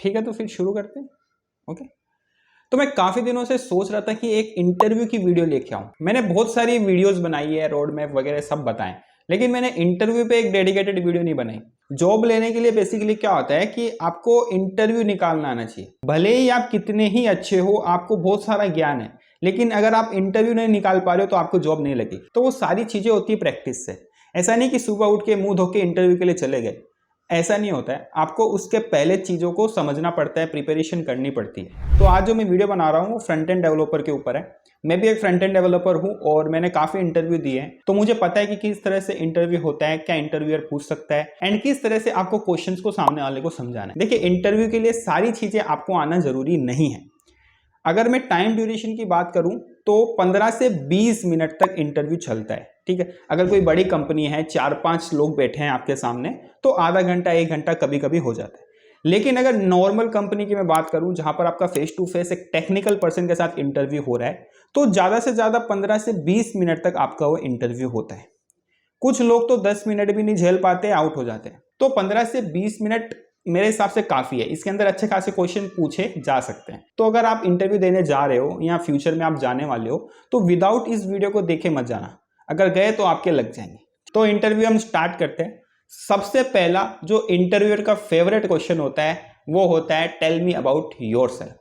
ठीक है, तो फिर शुरू करते हैं। ओके, तो मैं काफी दिनों से सोच रहा था कि एक इंटरव्यू की वीडियो लेके आऊं। मैंने बहुत सारी वीडियोस बनाई है, रोड मैप वगैरह सब बताएं, लेकिन मैंने इंटरव्यू पे एक डेडिकेटेड वीडियो नहीं बनाई। जॉब लेने के लिए बेसिकली क्या होता है कि आपको इंटरव्यू निकालना आना चाहिए। भले ही आप कितने ही अच्छे हो, आपको बहुत सारा ज्ञान है, लेकिन अगर आप इंटरव्यू नहीं निकाल पा रहे हो तो आपको जॉब नहीं लगी। तो वो सारी चीजें होती है प्रैक्टिस से। ऐसा नहीं कि सुबह उठ के मुंह धो के इंटरव्यू के लिए चले गए, ऐसा नहीं होता है। आपको उसके पहले चीजों को समझना पड़ता है, प्रिपरेशन करनी पड़ती है। तो आज जो मैं वीडियो बना रहा हूँ वो फ्रंट एंड डेवलपर के ऊपर है। मैं भी एक फ्रंट एंड डेवलपर हूँ और मैंने काफी इंटरव्यू दिए हैं, तो मुझे पता है कि किस तरह से इंटरव्यू होता है, क्या इंटरव्यूअर पूछ सकता है एंड किस तरह से आपको क्वेश्चंस को सामने वाले को समझाना है। देखिए, इंटरव्यू के लिए सारी चीजें आपको आना जरूरी नहीं है। अगर मैं टाइम ड्यूरेशन की बात करूं तो 15 से 20 मिनट तक इंटरव्यू चलता है। ठीक है, अगर कोई बड़ी कंपनी है, 4-5 लोग बैठे हैं आपके सामने, तो आधा घंटा 1 घंटा कभी कभी हो जाता है। लेकिन अगर नॉर्मल कंपनी की मैं बात करूं जहां पर आपका फेस टू फेस एक टेक्निकल पर्सन के साथ इंटरव्यू हो रहा है, तो ज्यादा से ज्यादा 15 से 20 मिनट तक आपका वो इंटरव्यू होता है। कुछ लोग तो 10 मिनट भी नहीं झेल पाते, आउट हो जाते हैं। तो 15 से 20 मिनट मेरे हिसाब से काफी है। इसके अंदर अच्छे खासे क्वेश्चन पूछे जा सकते हैं। तो अगर आप इंटरव्यू देने जा रहे हो या फ्यूचर में आप जाने वाले हो, तो विदाउट इस वीडियो को देखे मत जाना। अगर गए तो आपके लग जाएंगे। तो इंटरव्यू हम स्टार्ट करते हैं। सबसे पहला जो इंटरव्यूअर का फेवरेट क्वेश्चन होता है वो होता है टेल मी अबाउट योरसेल्फ।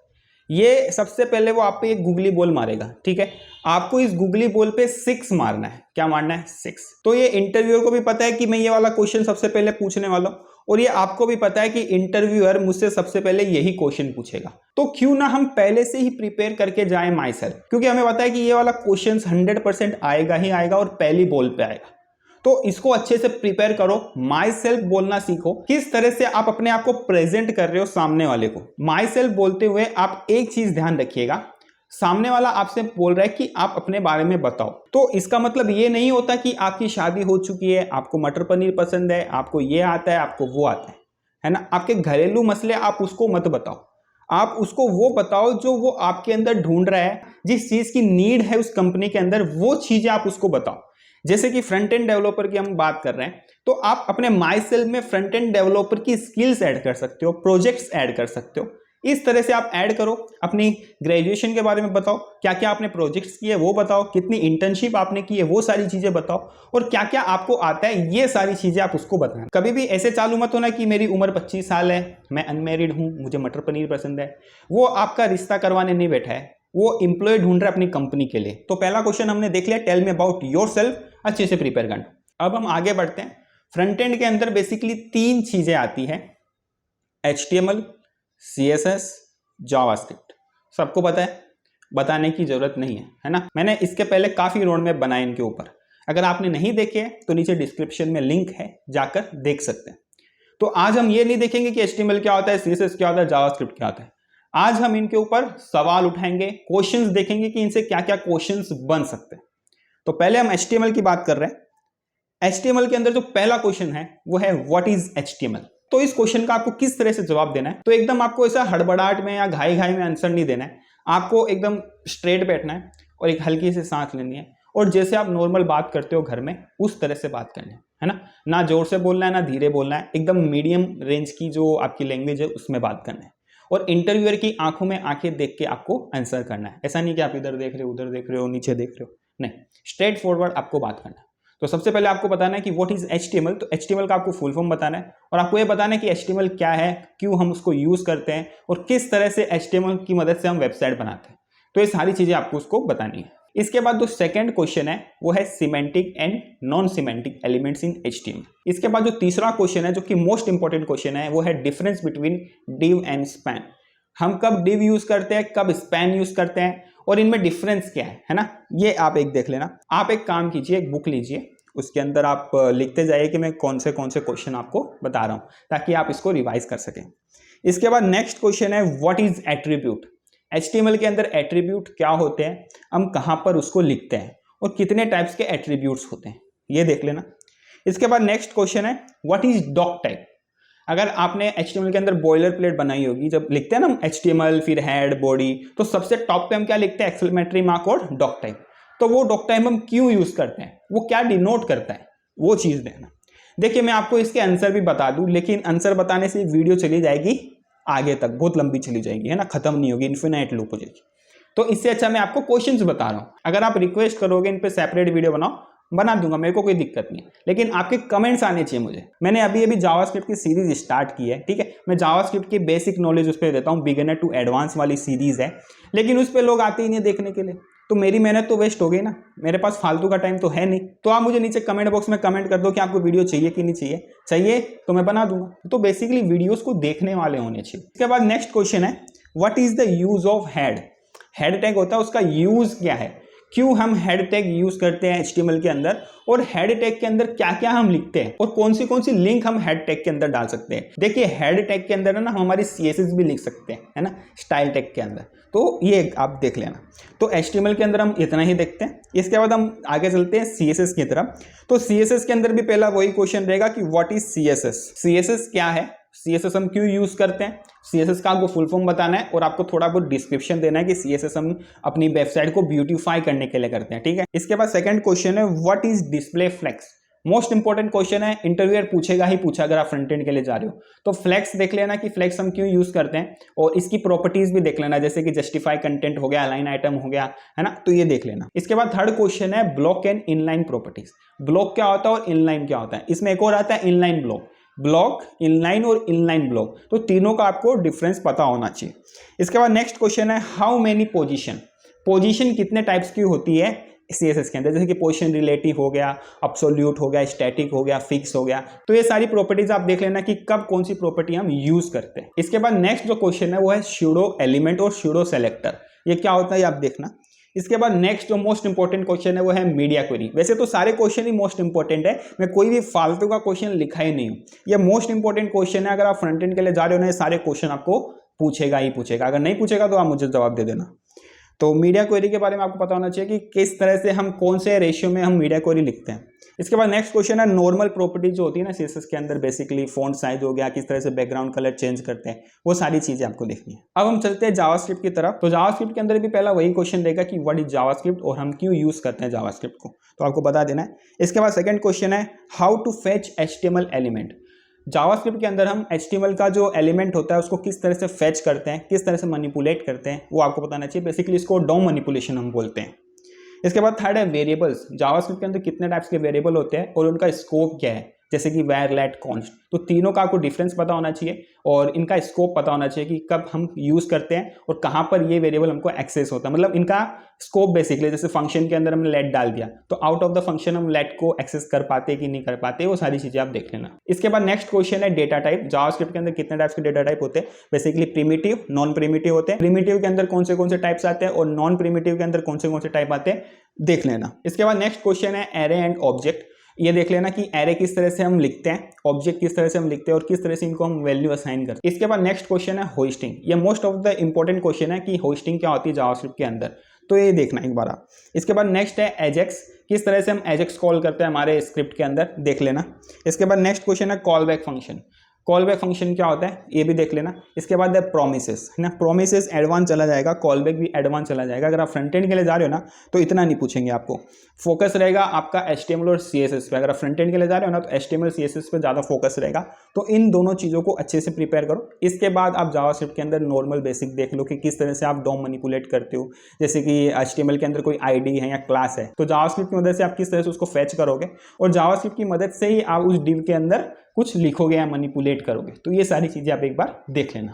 ये सबसे पहले वो आप पे एक गूगली बॉल मारेगा। ठीक है, आपको इस गूगली बॉल पे 6 मारना है। क्या मारना है? 6। तो ये इंटरव्यूअर को भी पता है कि मैं ये वाला क्वेश्चन सबसे पहले पूछने वाला हूं, और ये आपको भी पता है कि इंटरव्यूअर मुझसे सबसे पहले यही क्वेश्चन पूछेगा। तो क्यों ना हम पहले से ही प्रिपेयर करके जाएं माई सेल्फ, क्योंकि हमें पता है कि ये वाला क्वेश्चन 100% आएगा ही आएगा और पहली बॉल पे आएगा। तो इसको अच्छे से प्रिपेयर करो, माई सेल्फ बोलना सीखो। किस तरह से आप अपने आप को प्रेजेंट कर रहे हो सामने वाले को। माई सेल्फ बोलते हुए आप एक चीज ध्यान रखिएगा, सामने वाला आपसे बोल रहा है कि आप अपने बारे में बताओ। तो इसका मतलब ये नहीं होता कि आपकी शादी हो चुकी है, आपको मटर पनीर पसंद है, आपको ये आता है, आपको वो आता है ना। आपके घरेलू मसले आप उसको मत बताओ, आप उसको वो बताओ जो वो आपके अंदर ढूंढ रहा है, जिस चीज की नीड है उस कंपनी के अंदर, वो चीजें आप उसको बताओ। जैसे कि फ्रंट एंड डेवलपर की हम बात कर रहे हैं, तो आप अपने माई सेल्फ में फ्रंट एंड डेवलपर की स्किल्स ऐड कर सकते हो, प्रोजेक्ट्स ऐड कर सकते हो। इस तरह से आप ऐड करो। अपनी ग्रेजुएशन के बारे में बताओ, क्या क्या आपने प्रोजेक्ट्स किए वो बताओ, कितनी इंटर्नशिप आपने की है वो सारी चीजें बताओ, और क्या क्या आपको आता है ये सारी चीजें आप उसको बताना। कभी भी ऐसे चालू मत होना कि मेरी उम्र 25 साल है, मैं अनमैरिड हूं, मुझे मटर पनीर पसंद है। वो आपका रिश्ता करवाने नहीं बैठा है, वो एम्प्लॉय ढूंढ रहा है अपनी कंपनी के लिए। तो पहला क्वेश्चन हमने देख लिया, टेल मी अबाउट योरसेल्फ, अच्छे से प्रिपेयर करना। अब हम आगे बढ़ते हैं। फ्रंट एंड के अंदर बेसिकली 3 चीजें आती है, HTML, CSS, जावास्क्रिप्ट। सबको पता है, बताने की जरूरत नहीं है ना। मैंने इसके पहले काफी रोड मैप बनाए इनके ऊपर, अगर आपने नहीं देखे तो नीचे डिस्क्रिप्शन में लिंक है, जाकर देख सकते हैं। तो आज हम ये नहीं देखेंगे कि HTML क्या होता है, CSS क्या होता है, जावास्क्रिप्ट क्या होता है। आज हम इनके ऊपर सवाल उठाएंगे, क्वेश्चंस देखेंगे कि इनसे क्या क्या क्वेश्चंस बन सकते हैं। तो पहले हम HTML की बात कर रहे हैं। HTML के अंदर जो पहला क्वेश्चन है वो है व्हाट इज HTML। तो इस क्वेश्चन का आपको किस तरह से जवाब देना है, तो एकदम आपको ऐसा हड़बड़ाहट में या घाई घाई में आंसर नहीं देना है। आपको एकदम स्ट्रेट बैठना है और एक हल्की सी सांस लेनी है, और जैसे आप नॉर्मल बात करते हो घर में उस तरह से बात करनी है ना। ना जोर से बोलना है ना धीरे बोलना है, एकदम मीडियम रेंज की जो आपकी लैंग्वेज है उसमें बात करना है। और इंटरव्यूअर की आंखों में आंखें देख के आपको आंसर करना है। ऐसा नहीं कि आप इधर देख रहे हो, उधर देख रहे हो, नीचे देख रहे हो, नहीं, स्ट्रेट फॉरवर्ड आपको बात करना है। तो सबसे पहले आपको बताना है कि व्हाट इज HTML। तो HTML का आपको फुल फॉर्म बताना है, और आपको ये बताना है कि HTML क्या है, क्यों हम उसको यूज करते हैं, और किस तरह से HTML की मदद से हम वेबसाइट बनाते हैं। तो ये सारी चीजें आपको उसको बतानी है। इसके बाद जो सेकंड क्वेश्चन है वो है semantic and non semantic elements in HTML। इसके बाद जो तीसरा क्वेश्चन है, जो कि मोस्ट इंपॉर्टेंट क्वेश्चन है, वो है difference between div and span. हम कब div यूज करते हैं, कब स्पैन यूज करते हैं, और इनमें डिफरेंस क्या है ना। ये आप एक देख लेना। आप एक काम कीजिए, एक बुक लीजिए, उसके अंदर आप लिखते जाइए कि मैं कौन से क्वेश्चन आपको बता रहा हूं, ताकि आप इसको रिवाइज कर सकें। इसके बाद नेक्स्ट क्वेश्चन है व्हाट इज एट्रीब्यूट। HTML के अंदर एट्रीब्यूट क्या होते हैं, हम कहां पर उसको लिखते हैं, और कितने टाइप्स के एट्रीब्यूट्स होते हैं, ये देख लेना। इसके बाद नेक्स्ट क्वेश्चन है व्हाट इज डॉक टाइप। अगर आपने HTML के अंदर बॉयलर प्लेट बनाई होगी, जब लिखते हैं ना HTML फिर हेड बॉडी, तो सबसे टॉप पे हम क्या लिखते हैं, एक्सक्लेमेटरी मार्क और डॉक टाइप। तो वो डॉक टाइप हम क्यों यूज करते हैं, वो क्या डिनोट करता है, वो चीज देना। देखिए, मैं आपको इसके आंसर भी बता दूं, लेकिन आंसर बताने से वीडियो चली जाएगी आगे तक बहुत लंबी चली जाएगी, है ना, खत्म नहीं होगी, इन्फिनाइट लूप हो जाएगी। तो इससे अच्छा मैं आपको क्वेश्चंस बता रहा हूं, अगर आप रिक्वेस्ट करोगे इन पे सेपरेट वीडियो बनाओ, बना दूंगा, मेरे को कोई दिक्कत नहीं, लेकिन आपके कमेंट्स आने चाहिए मुझे। मैंने अभी जावास्क्रिप्ट की सीरीज स्टार्ट की है, ठीक है, मैं जावास्क्रिप्ट की बेसिक नॉलेज उस पर देता हूँ, बिगिनर टू एडवांस वाली सीरीज है, लेकिन उस पर लोग आते ही नहीं देखने के लिए, तो मेरी मेहनत तो वेस्ट हो गई ना, मेरे पास फालतू का टाइम तो है नहीं। तो आप मुझे नीचे कमेंट बॉक्स में कमेंट कर दो कि आपको वीडियो चाहिए कि नहीं चाहिए, चाहिए तो मैं बना दूंगा। तो बेसिकली वीडियोस को देखने वाले होने चाहिए। इसके बाद नेक्स्ट क्वेश्चन है, what is the use of head. Head tag होता है, उसका यूज क्या है, क्यों हम हेड टैग यूज करते हैं HTML के अंदर, और हेड टैग के अंदर क्या क्या हम लिखते हैं, और कौन सी लिंक हम हेड टैग के अंदर डाल सकते हैं। देखिए हेड टैग के अंदर है ना, हम हमारी CSS भी लिख सकते हैं, है ना, स्टाइल टैग के अंदर, तो ये आप देख लेना। तो HTML के अंदर हम इतना ही देखते हैं। इसके बाद हम आगे चलते हैं CSS की तरफ। तो CSS के अंदर भी पहला वही क्वेश्चन रहेगा कि व्हाट इज CSS, CSS क्या है, CSS हम क्यों यूज करते हैं, CSS का आपको फुल फॉर्म बताना है, और आपको थोड़ा बहुत डिस्क्रिप्शन देना है कि CSS हम अपनी वेबसाइट को ब्यूटीफाई करने के लिए करते हैं, ठीक है। इसके बाद सेकंड क्वेश्चन है, what is display flex. Most important question है, इंटरव्यूअर पूछेगा ही पूछा अगर आप फ्रंट एंड के लिए जा रहे हो। तो फ्लेक्स देख लेना कि फ्लेक्स हम क्यों यूज करते हैं, और इसकी प्रॉपर्टीज भी देख लेना, जैसे कि जस्टिफाई कंटेंट हो गया, अलाइन आइटम हो गया, है ना, तो ये देख लेना। इसके बाद थर्ड क्वेश्चन है, block and inline properties. Block क्या होता है और इनलाइन क्या होता है, इसमें एक और आता है इनलाइन ब्लॉक, ब्लॉक, इनलाइन और इनलाइन ब्लॉक, तो तीनों का आपको डिफरेंस पता होना चाहिए। इसके बाद नेक्स्ट क्वेश्चन है, हाउ मेनी पोजीशन। पोजीशन कितने टाइप्स की होती है CSS के अंदर, जैसे कि पोजीशन रिलेटिव हो गया, अब्सोल्यूट हो गया, स्टैटिक हो गया, फिक्स हो गया, तो ये सारी प्रॉपर्टीज आप देख लेना कि कब कौन सी प्रॉपर्टी हम यूज करते हैं। इसके बाद नेक्स्ट जो क्वेश्चन है वो है सूडो एलिमेंट और सूडो सेलेक्टर, ये क्या होता है ये आप देखना। इसके बाद नेक्स्ट जो मोस्ट इंपॉर्टेंट क्वेश्चन है वो है मीडिया क्वेरी। वैसे तो सारे क्वेश्चन ही मोस्ट इंपॉर्टेंट है, मैं कोई भी फालतू का क्वेश्चन लिखा ही नहीं हूं, ये मोस्ट इंपॉर्टेंट क्वेश्चन है। अगर आप फ्रंट एंड के लिए जा रहे हो ना, ये सारे क्वेश्चन आपको पूछेगा ही पूछेगा, अगर नहीं पूछेगा तो आप मुझे जवाब दे देना। तो मीडिया क्वेरी के बारे में आपको पता होना चाहिए कि किस तरह से हम कौन से रेशियो में हम मीडिया क्वेरी लिखते हैं। इसके बाद नेक्स्ट क्वेश्चन है, नॉर्मल प्रॉपर्टी जो होती है ना CSS के अंदर, बेसिकली फॉन्ट साइज हो गया, किस तरह से बैकग्राउंड कलर चेंज करते हैं, वो सारी चीजें आपको देखनी है। अब हम चलते हैं जावास्क्रिप्ट की तरफ। तो जावास्क्रिप्ट के अंदर भी पहला वही क्वेश्चन रहेगा कि व्हाट इज जावास्क्रिप्ट और हम क्यों यूज करते हैं जावास्क्रिप्ट को, तो आपको बता देना है। इसके बाद सेकंड क्वेश्चन है, how to fetch HTML element. JavaScript के अंदर हम HTML का जो एलिमेंट होता है उसको किस तरह से फेच करते हैं, किस तरह से मैनिपुलेट करते हैं, वो आपको बताना चाहिए। बेसिकली इसको DOM मैनिपुलेशन हम बोलते हैं। इसके बाद थर्ड है वेरिएबल्स। जावास्क्रिप्ट के अंदर कितने टाइप्स के वेरिएबल होते हैं और उनका स्कोप क्या है, जैसे कि var, let, const, तो तीनों का आपको डिफरेंस पता होना चाहिए और इनका स्कोप पता होना चाहिए कि कब हम यूज करते हैं और कहाँ पर ये वेरिएबल हमको एक्सेस होता है, मतलब इनका स्कोप बेसिकली। जैसे फंक्शन के अंदर हमने let डाल दिया तो आउट ऑफ द फंक्शन हम let को एक्सेस कर पाते कि नहीं कर पाते, वो सारी चीजें आप देख लेना। इसके बाद नेक्स्ट क्वेश्चन है डेटा टाइप। जावास्क्रिप्ट के अंदर कितने टाइप्स के डेटा टाइप होते हैं, बेसिकली प्रिमिटिव, नॉन प्रिमिटिव होते हैं। प्रिमिटिव के अंदर कौन से टाइप्स आते हैं और नॉन प्रिमिटिव के अंदर कौन से टाइप आते हैं, देख लेना। इसके बाद नेक्स्ट क्वेश्चन है एरे एंड ऑब्जेक्ट। ये देख लेना कि एरे किस तरह से हम लिखते हैं, ऑब्जेक्ट किस तरह से हम लिखते हैं और किस तरह से इनको हम वैल्यू असाइन करते हैं। इसके बाद नेक्स्ट क्वेश्चन है होस्टिंग। ये most of the important question है कि होस्टिंग क्या होती है जावास्क्रिप्ट के अंदर, तो ये देखना एक बार आप। इसके बाद नेक्स्ट है एजेक्स, किस तरह से हम एजेक्स कॉल करते हैं हमारे स्क्रिप्ट के अंदर, देख लेना। इसके बाद नेक्स्ट क्वेश्चन है call back function. Call back function क्या होता है ये भी देख लेना। इसके बाद है प्रोमिसेस, है ना, प्रोमिसेस एडवांस चला जाएगा, कॉल बैक भी एडवांस चला जाएगा। अगर आप फ्रंट एंड के लिए जा रहे हो ना तो इतना नहीं पूछेंगे आपको, फोकस रहेगा आपका HTML और CSS पे। अगर आप फ्रंट एंड के लिए जा रहे हो ना तो HTML CSS पे ज़्यादा फोकस रहेगा, तो इन दोनों चीज़ों को अच्छे से प्रिपेयर करो। इसके बाद आप जावास्क्रिप्ट के अंदर नॉर्मल बेसिक देख लो कि किस तरह से आप DOM मैनिपुलेट करते हो, जैसे कि HTML के अंदर कोई ID है या क्लास है तो जावास्क्रिप्ट की मदद से आप किस तरह से उसको फैच करोगे और जावास्क्रिप्ट की मदद से ही आप उस डिव के अंदर कुछ लिखोगे या मैनिपुलेट करोगे, तो ये सारी चीज़ें आप एक बार देख लेना।